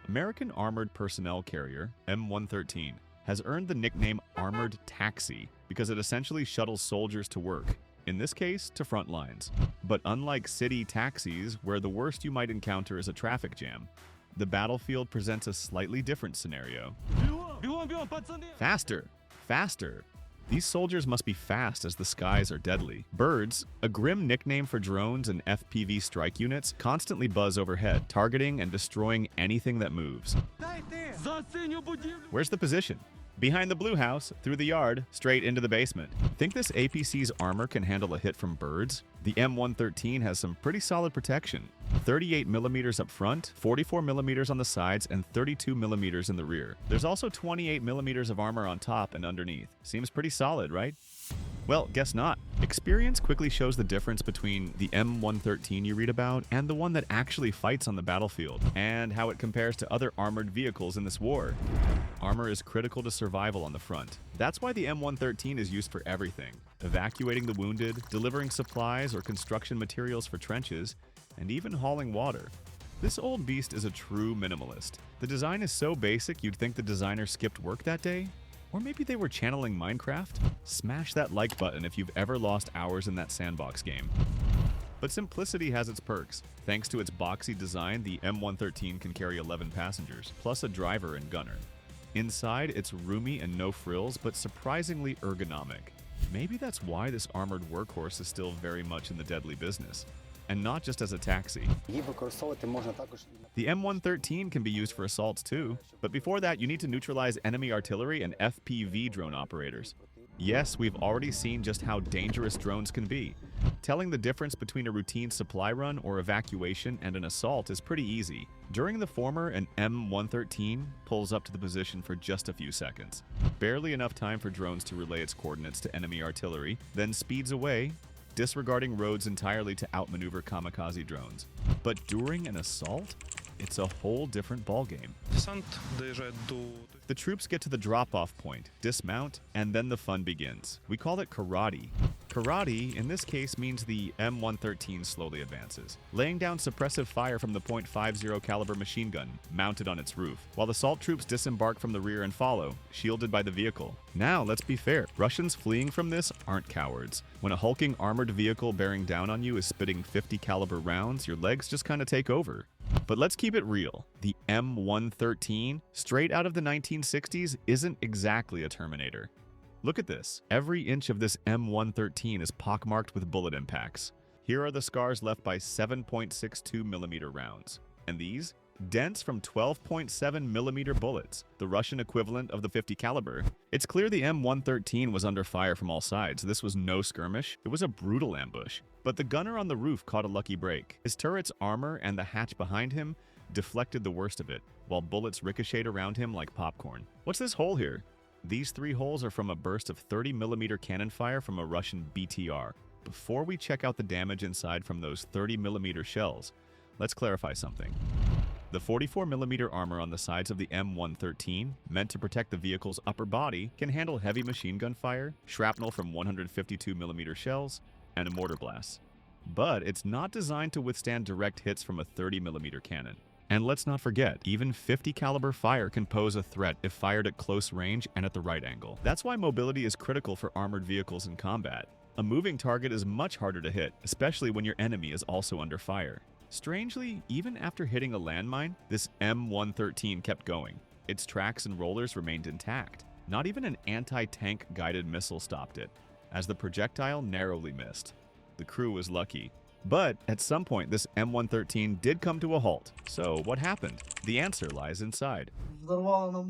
American Armored Personnel Carrier, M113, has earned the nickname Armored Taxi because it essentially shuttles soldiers to work, in this case, to front lines. But unlike city taxis, where the worst you might encounter is a traffic jam, the battlefield presents a slightly different scenario. Faster! Faster! These soldiers must be fast as the skies are deadly. Birds, a grim nickname for drones and FPV strike units, constantly buzz overhead, targeting and destroying anything that moves. Where's the position? Behind the blue house, through the yard, straight into the basement. Think this APC's armor can handle a hit from birds? The M113 has some pretty solid protection. 38mm up front, 44mm on the sides, and 32mm in the rear. There's also 28mm of armor on top and underneath. Seems pretty solid, right? Well, guess not. Experience quickly shows the difference between the M113 you read about and the one that actually fights on the battlefield, and how it compares to other armored vehicles in this war. Armor is critical to survival on the front. That's why the M113 is used for everything: evacuating the wounded, delivering supplies or construction materials for trenches, and even hauling water. This old beast is a true minimalist. The design is so basic you'd think the designer skipped work that day? Or maybe they were channeling Minecraft? Smash that like button if you've ever lost hours in that sandbox game. But simplicity has its perks. Thanks to its boxy design, the M113 can carry 11 passengers, plus a driver and gunner. Inside, it's roomy and no frills, but surprisingly ergonomic. Maybe that's why this armored workhorse is still very much in the deadly business, and not just as a taxi. The M113 can be used for assaults too, but before that you need to neutralize enemy artillery and FPV drone operators. Yes, we've already seen just how dangerous drones can be. Telling the difference between a routine supply run or evacuation and an assault is pretty easy. During the former, an M113 pulls up to the position for just a few seconds. Barely enough time for drones to relay its coordinates to enemy artillery, then speeds away, disregarding roads entirely to outmaneuver kamikaze drones. But during an assault, it's a whole different ballgame. The troops get to the drop-off point, dismount, and then the fun begins. We call it karate. Karate, in this case, means the M113 slowly advances, laying down suppressive fire from the .50 caliber machine gun mounted on its roof, while assault troops disembark from the rear and follow, shielded by the vehicle. Now, let's be fair, Russians fleeing from this aren't cowards. When a hulking armored vehicle bearing down on you is spitting .50 caliber rounds, your legs just kind of take over. But let's keep it real. The M113, straight out of the 1960s, isn't exactly a Terminator. Look at this. Every inch of this M113 is pockmarked with bullet impacts. Here are the scars left by 7.62mm rounds. And these? Dents from 12.7mm bullets, the Russian equivalent of the .50 caliber. It's clear the M113 was under fire from all sides. This was no skirmish. It was a brutal ambush. But the gunner on the roof caught a lucky break. His turret's armor and the hatch behind him deflected the worst of it, while bullets ricocheted around him like popcorn. What's this hole here? These 3 holes are from a burst of 30mm cannon fire from a Russian BTR. Before we check out the damage inside from those 30mm shells, let's clarify something. The 44mm armor on the sides of the M113, meant to protect the vehicle's upper body, can handle heavy machine gun fire, shrapnel from 152mm shells, and a mortar blast. But it's not designed to withstand direct hits from a 30mm cannon. And let's not forget, even .50 caliber fire can pose a threat if fired at close range and at the right angle. That's why mobility is critical for armored vehicles in combat. A moving target is much harder to hit, especially when your enemy is also under fire. Strangely, even after hitting a landmine, this M113 kept going. Its tracks and rollers remained intact. Not even an anti-tank guided missile stopped it, as the projectile narrowly missed. The crew was lucky. But at some point, this M113 did come to a halt. So what happened? The answer lies inside. One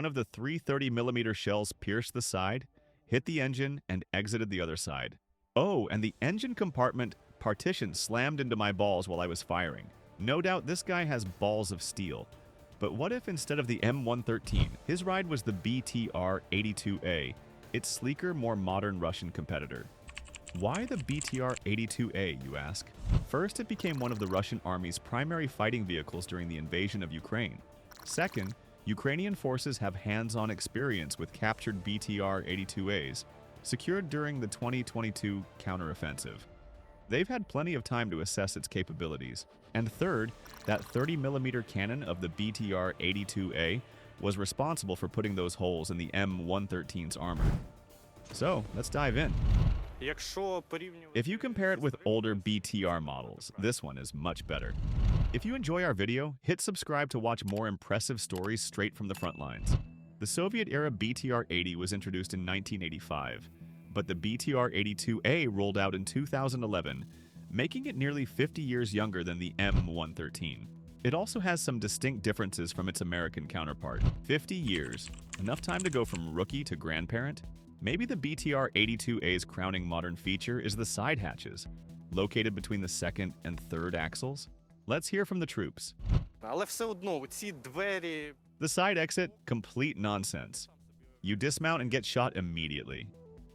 of the 3 30mm shells pierced the side, hit the engine, and exited the other side. Oh, and the engine compartment partition slammed into my balls while I was firing. No doubt this guy has balls of steel. But what if instead of the M113, his ride was the BTR-82A, its sleeker, more modern Russian competitor? Why the BTR-82A, you ask? First, it became one of the Russian army's primary fighting vehicles during the invasion of Ukraine. Second, Ukrainian forces have hands-on experience with captured BTR-82As, secured during the 2022 counteroffensive. they've had plenty of time to assess its capabilities. And third, that 30mm cannon of the BTR-82A was responsible for putting those holes in the M113's armor. So, let's dive in. If you compare it with older BTR models, this one is much better. If you enjoy our video, hit subscribe to watch more impressive stories straight from the front lines. The Soviet-era BTR-80 was introduced in 1985, but the BTR-82A rolled out in 2011, making it nearly 50 years younger than the M113. It also has some distinct differences from its American counterpart. 50 years, enough time to go from rookie to grandparent? Maybe the BTR-82A's crowning modern feature is the side hatches, located between the second and third axles. Let's hear from the troops. The side exit, complete nonsense. You dismount and get shot immediately.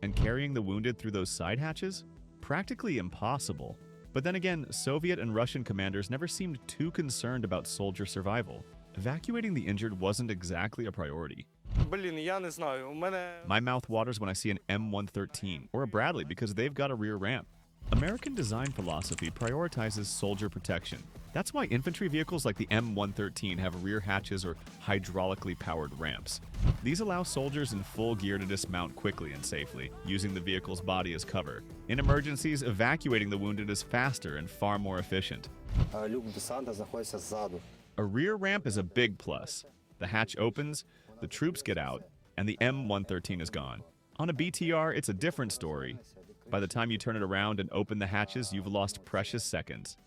And carrying the wounded through those side hatches? Practically impossible. But then again, Soviet and Russian commanders never seemed too concerned about soldier survival. Evacuating the injured wasn't exactly a priority. My mouth waters when I see an M113 or a Bradley because they've got a rear ramp. American design philosophy prioritizes soldier protection. That's why infantry vehicles like the M113 have rear hatches or hydraulically powered ramps. These allow soldiers in full gear to dismount quickly and safely, using the vehicle's body as cover. In emergencies, evacuating the wounded is faster and far more efficient. A rear ramp is a big plus. The hatch opens, the troops get out, and the M113 is gone. On a BTR, it's a different story. By the time you turn it around and open the hatches, you've lost precious seconds.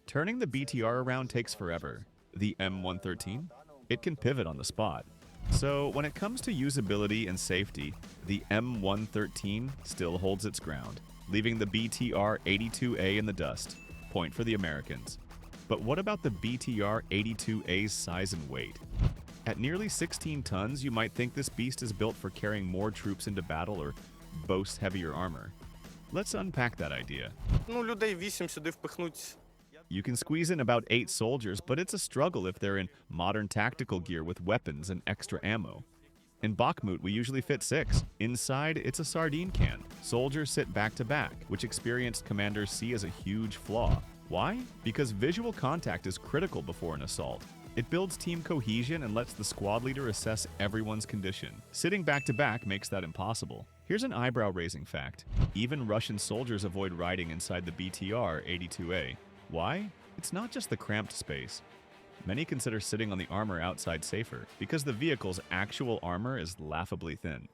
Turning the BTR around takes forever. The M113? It can pivot on the spot. So when it comes to usability and safety, the M113 still holds its ground, leaving the BTR-82A in the dust. Point for the Americans. But what about the BTR-82A's size and weight? At nearly 16 tons, you might think this beast is built for carrying more troops into battle or boasts heavier armor. Let's unpack that idea. You can squeeze in about 8 soldiers, but it's a struggle if they're in modern tactical gear with weapons and extra ammo. In Bakhmut, we usually fit 6. Inside, it's a sardine can. Soldiers sit back to back, which experienced commanders see as a huge flaw. Why? Because visual contact is critical before an assault. It builds team cohesion and lets the squad leader assess everyone's condition. Sitting back to back makes that impossible. Here's an eyebrow-raising fact. Even Russian soldiers avoid riding inside the BTR-82A. Why? It's not just the cramped space. Many consider sitting on the armor outside safer, because the vehicle's actual armor is laughably thin.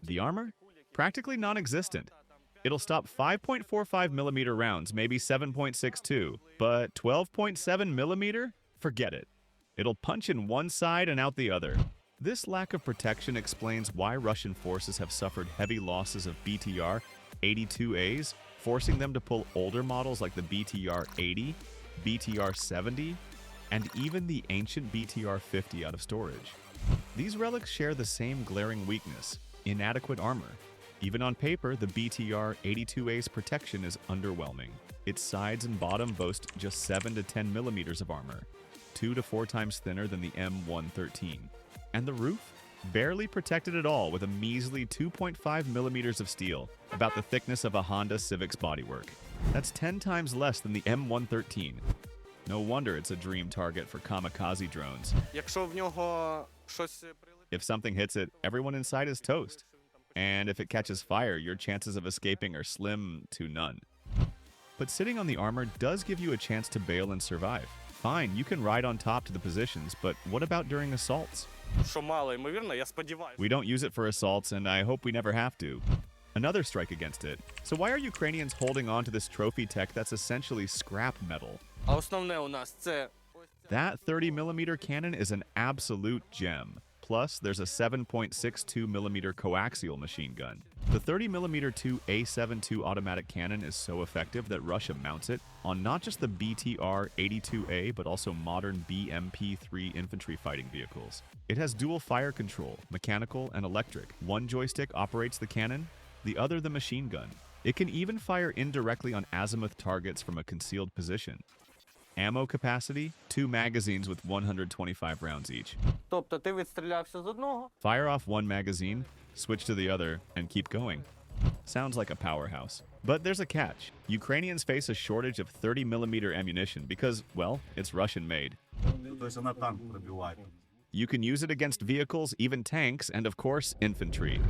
The armor? Practically non-existent. It'll stop 5.45mm rounds, maybe 7.62, but 12.7mm? Forget it. It'll punch in one side and out the other. This lack of protection explains why Russian forces have suffered heavy losses of BTR-82As, forcing them to pull older models like the BTR-80, BTR-70, and even the ancient BTR-50 out of storage. These relics share the same glaring weakness: inadequate armor. Even on paper, the BTR-82A's protection is underwhelming. Its sides and bottom boast just 7 to 10mm of armor, 2 to 4 times thinner than the M113. And the roof? Barely protected at all with a measly 2.5mm of steel, about the thickness of a Honda Civic's bodywork. That's 10 times less than the M113. No wonder it's a dream target for kamikaze drones. If something hits it, everyone inside is toast. And if it catches fire, your chances of escaping are slim to none. But sitting on the armor does give you a chance to bail and survive. Fine, you can ride on top to the positions, but what about during assaults? We don't use it for assaults, and I hope we never have to. Another strike against it. So why are Ukrainians holding on to this trophy tech that's essentially scrap metal? That 30mm cannon is an absolute gem. Plus, there's a 7.62mm coaxial machine gun. The 30mm 2A72 automatic cannon is so effective that Russia mounts it on not just the BTR-82A, but also modern BMP-3 infantry fighting vehicles. It has dual fire control, mechanical and electric. One joystick operates the cannon, the other the machine gun. It can even fire indirectly on azimuth targets from a concealed position. Ammo capacity, 2 magazines with 125 rounds each. Fire off one magazine, switch to the other, and keep going. Sounds like a powerhouse. But there's a catch. Ukrainians face a shortage of 30mm ammunition because, well, it's Russian-made. You can use it against vehicles, even tanks, and of course, infantry.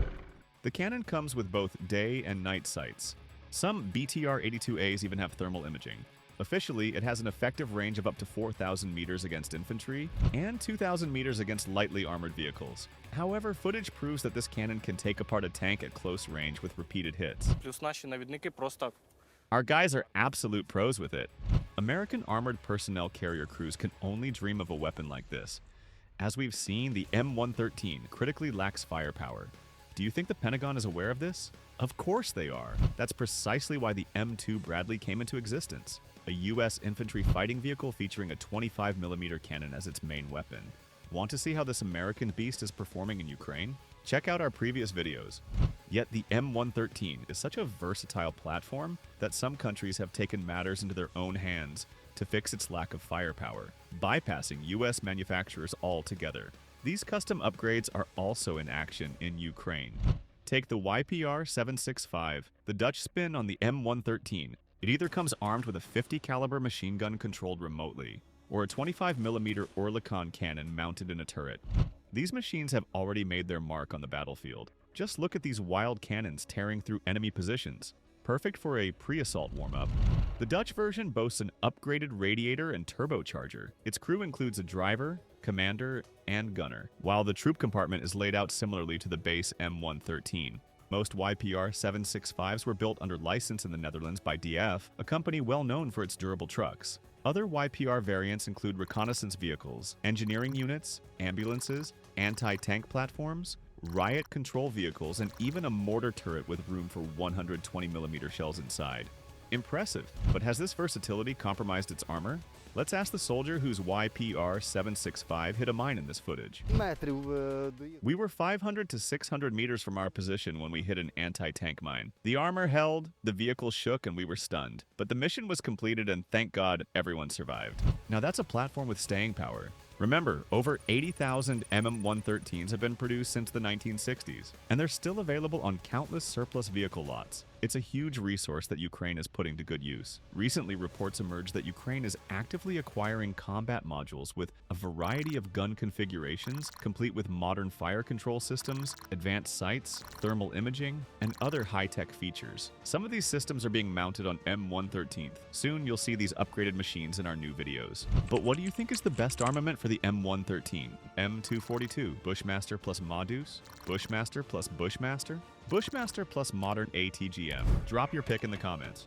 The cannon comes with both day and night sights. Some BTR-82As even have thermal imaging. Officially, it has an effective range of up to 4,000 meters against infantry and 2,000 meters against lightly armored vehicles. However, footage proves that this cannon can take apart a tank at close range with repeated hits. Our guys are absolute pros with it. American armored personnel carrier crews can only dream of a weapon like this. As we've seen, the M113 critically lacks firepower. Do you think the Pentagon is aware of this? Of course they are. That's precisely why the M2 Bradley came into existence. A U.S. infantry fighting vehicle featuring a 25mm cannon as its main weapon. Want to see how this American beast is performing in Ukraine? Check out our previous videos. Yet the M113 is such a versatile platform that some countries have taken matters into their own hands to fix its lack of firepower, bypassing U.S. manufacturers altogether. These custom upgrades are also in action in Ukraine. Take the YPR-765, the Dutch spin on the M113. It either comes armed with a 50 caliber machine gun controlled remotely, or a 25mm Oerlikon cannon mounted in a turret. These machines have already made their mark on the battlefield. Just look at these wild cannons tearing through enemy positions. Perfect for a pre-assault warm-up. The Dutch version boasts an upgraded radiator and turbocharger. Its crew includes a driver, commander, and gunner, while the troop compartment is laid out similarly to the base M113. Most YPR-765s were built under license in the Netherlands by DF, a company well known for its durable trucks. Other YPR variants include reconnaissance vehicles, engineering units, ambulances, anti-tank platforms, riot control vehicles, and even a mortar turret with room for 120mm shells inside. Impressive, but has this versatility compromised its armor? Let's ask the soldier whose YPR-765 hit a mine in this footage. We were 500 to 600 meters from our position when we hit an anti-tank mine. The armor held, the vehicle shook, and we were stunned. But the mission was completed and thank God everyone survived. Now that's a platform with staying power. Remember, over 80,000 MM113s have been produced since the 1960s, and they're still available on countless surplus vehicle lots. It's a huge resource that Ukraine is putting to good use. Recently, reports emerged that Ukraine is actively acquiring combat modules with a variety of gun configurations, complete with modern fire control systems, advanced sights, thermal imaging, and other high-tech features. Some of these systems are being mounted on M113. Soon, you'll see these upgraded machines in our new videos. But what do you think is the best armament for the M113? M242, Bushmaster plus Modus? Bushmaster plus Bushmaster? Bushmaster plus modern ATGM. Drop your pick in the comments.